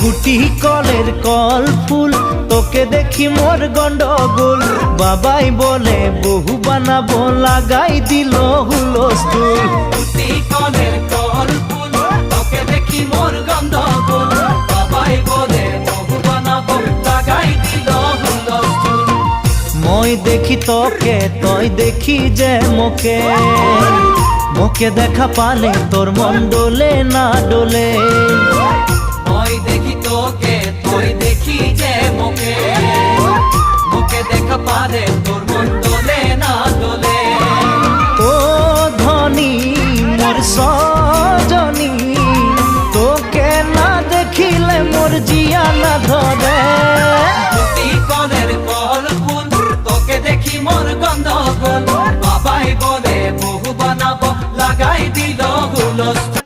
গুটি কলের কল ফুল তোকে দেখি মোর গন্ডগোল বাবাই বলে বহু বানাবো লাগাই দিল হুলস্থুল গুটি কলের কল ফুল তোকে দেখি মোর গন্ডগোল বাবাই বলে বহু বানাবো লাগাই দিল হুলস্থুল মই দেখি তোকে তই দেখি যে মোকে মোকে দেখা পালে তোর মন ডোলে না ডোলে মই দেখি তোকে তুই দেখি যে মোকে মোকে দেখা পারে তোর মন দোলে না দোলে ও ধনী মোর সজনী তোকে না দেখিলে মোর জিয়া না ধরে গুটি কলের কল ফুল তোকে দেখি মোর গন্ডগোল বাবাই বলে বহু বানাবো লাগাই দিল হুলস্থুল